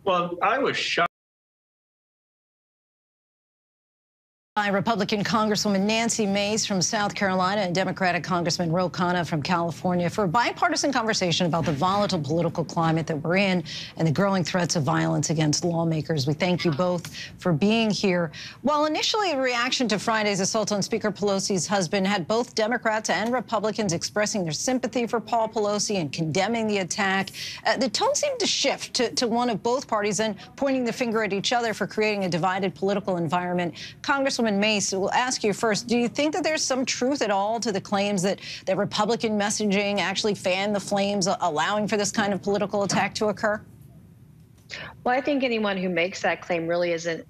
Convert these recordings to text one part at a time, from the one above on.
Well, I was shocked. By Republican Congresswoman Nancy Mace from South Carolina and Democratic Congressman Khanna from California for a bipartisan conversation about the volatile political climate that we're in and the growing threats of violence against lawmakers. We thank you both for being here. While initially a reaction to Friday's assault on Speaker Pelosi's husband had both Democrats and Republicans expressing their sympathy for Paul Pelosi and condemning the attack, the tone seemed to shift to one of both parties and pointing the finger at each other for creating a divided political environment. Congresswoman Mace, we'll ask you first, do you think that there's some truth at all to the claims that Republican messaging actually fanned the flames, allowing for this kind of political attack to occur? Well, I think anyone who makes that claim really isn't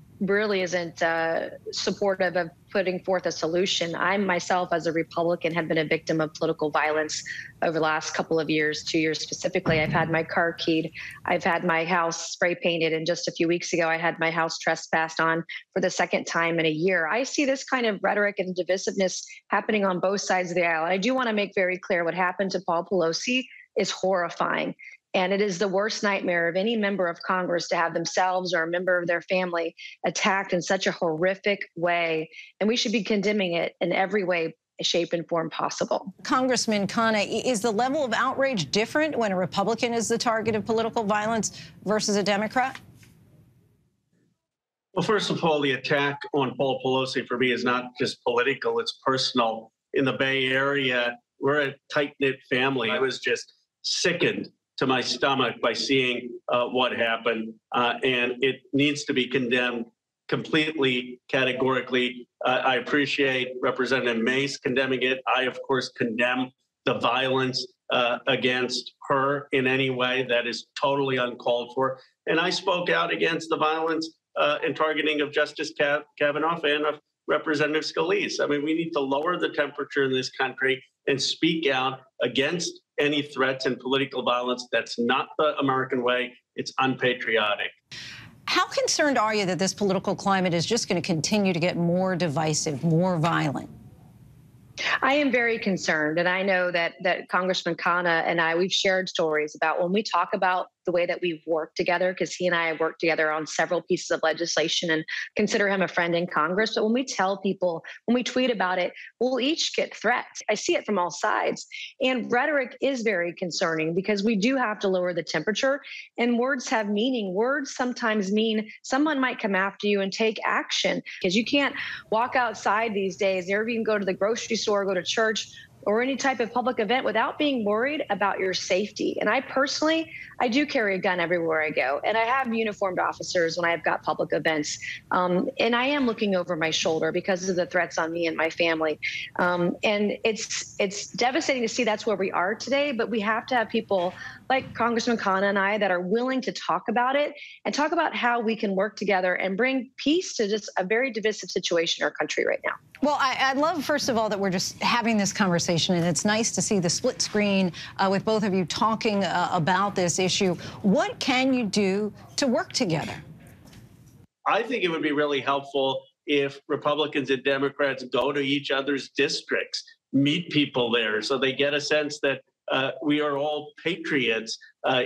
supportive of putting forth a solution. I myself, as a Republican, have been a victim of political violence over the last couple of years, 2 years specifically. I've had my car keyed. I've had my house spray painted. And just a few weeks ago, I had my house trespassed on for the second time in a year. I see this kind of rhetoric and divisiveness happening on both sides of the aisle. I do want to make very clear what happened to Paul Pelosi is horrifying. And it is the worst nightmare of any member of Congress to have themselves or a member of their family attacked in such a horrific way. And we should be condemning it in every way, shape, and form possible. Congressman Khanna, is the level of outrage different when a Republican is the target of political violence versus a Democrat? Well, first of all, the attack on Paul Pelosi for me is not just political, it's personal. In the Bay Area, we're a tight-knit family. I was just sickened to my stomach by seeing what happened, and it needs to be condemned completely, categorically. I appreciate Representative Mace condemning it. I, of course, condemn the violence against her in any way. That is totally uncalled for. And I spoke out against the violence and targeting of Justice Kavanaugh and of Representative Scalise. I mean, we need to lower the temperature in this country and speak out against any threats and political violence. That's not the American way. It's unpatriotic. How concerned are you that this political climate is just going to continue to get more divisive, more violent? I am very concerned, and I know that Congressman Khanna and I, we've shared stories about when we talk about the way that we've worked together, because he and I have worked together on several pieces of legislation and consider him a friend in Congress. But when we tell people, when we tweet about it, we'll each get threats. I see it from all sides. And rhetoric is very concerning because we do have to lower the temperature, and words have meaning. Words sometimes mean someone might come after you and take action, because you can't walk outside these days, or even go to the grocery store, go to church, or any type of public event without being worried about your safety. And I personally, I do carry a gun everywhere I go. And I have uniformed officers when I've got public events. And I am looking over my shoulder because of the threats on me and my family. And it's devastating to see that's where we are today, but we have to have people like Congressman Khanna and I that are willing to talk about it and talk about how we can work together and bring peace to just a very divisive situation in our country right now. Well, I love, first of all, that we're just having this conversation, and it's nice to see the split screen with both of you talking about this issue. What can you do to work together? I think it would be really helpful if Republicans and Democrats go to each other's districts, meet people there, so they get a sense that we are all patriots,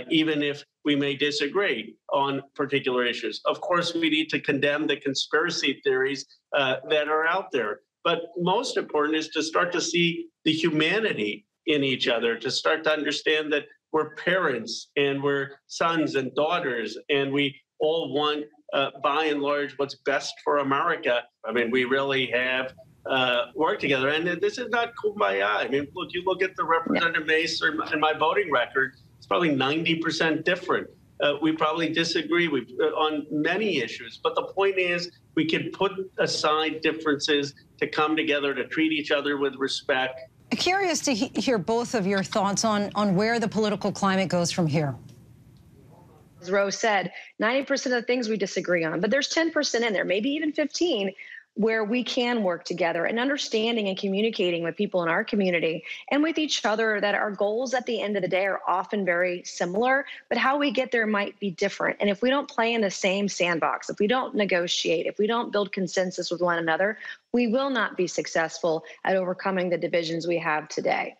even if we may disagree on particular issues. Of course, we need to condemn the conspiracy theories that are out there. But most important is to start to see the humanity in each other, to start to understand that we're parents and we're sons and daughters, and we all want, by and large, what's best for America. I mean, we really have worked together. And this is not kumbaya. I mean, look, you look at the Representative Mace and my voting record, it's probably 90% different. We probably disagree on many issues, but the point is we can put aside differences to come together to treat each other with respect. Curious to hear both of your thoughts on where the political climate goes from here. As Rose said, 90% of the things we disagree on, but there's 10% in there, maybe even 15, where we can work together and understanding and communicating with people in our community and with each other, that our goals at the end of the day are often very similar, but how we get there might be different. And if we don't play in the same sandbox, if we don't negotiate, if we don't build consensus with one another, we will not be successful at overcoming the divisions we have today.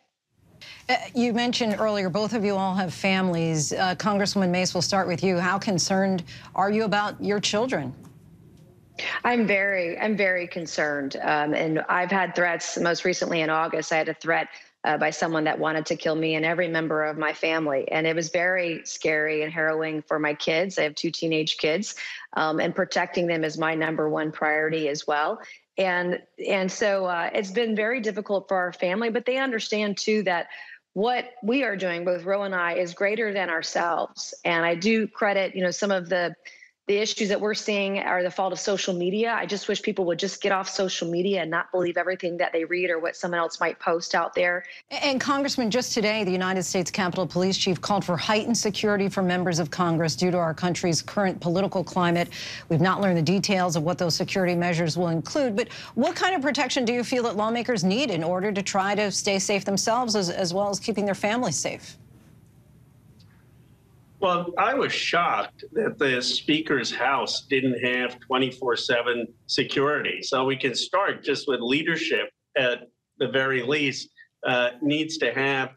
You mentioned earlier, both of you all have families. Congresswoman Mace, we'll start with you. How concerned are you about your children? I'm very concerned. And I've had threats. Most recently in August, I had a threat by someone that wanted to kill me and every member of my family. And it was very scary and harrowing for my kids. I have 2 teenage kids, and protecting them is my #1 priority as well. And so it's been very difficult for our family, but they understand too that what we are doing, both Ro and I, is greater than ourselves. And I do credit, some of the issues that we're seeing are the fault of social media. I just wish people would just get off social media and not believe everything that they read or what someone else might post out there. And Congressman, just today, the United States Capitol Police Chief called for heightened security for members of Congress due to our country's current political climate. We've not learned the details of what those security measures will include, but what kind of protection do you feel that lawmakers need in order to try to stay safe themselves as well as keeping their families safe? Well, I was shocked that the Speaker's house didn't have 24/7 security. So we can start just with leadership at the very least needs to have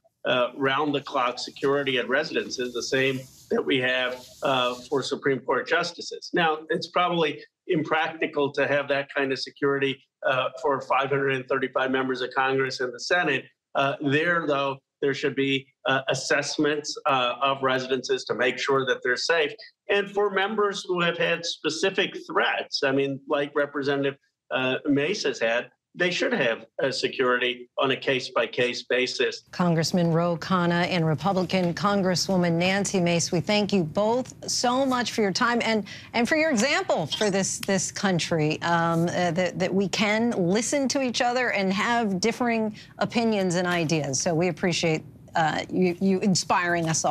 round-the-clock security at residences, the same that we have for Supreme Court justices. Now, it's probably impractical to have that kind of security for 535 members of Congress and the Senate. Though, there should be assessments of residences to make sure that they're safe. And for members who have had specific threats, I mean, like Representative Mace has had, they should have security on a case-by-case basis. Congressman Ro Khanna and Republican Congresswoman Nancy Mace, we thank you both so much for your time and for your example for this country, that we can listen to each other and have differing opinions and ideas. So we appreciate you inspiring us all.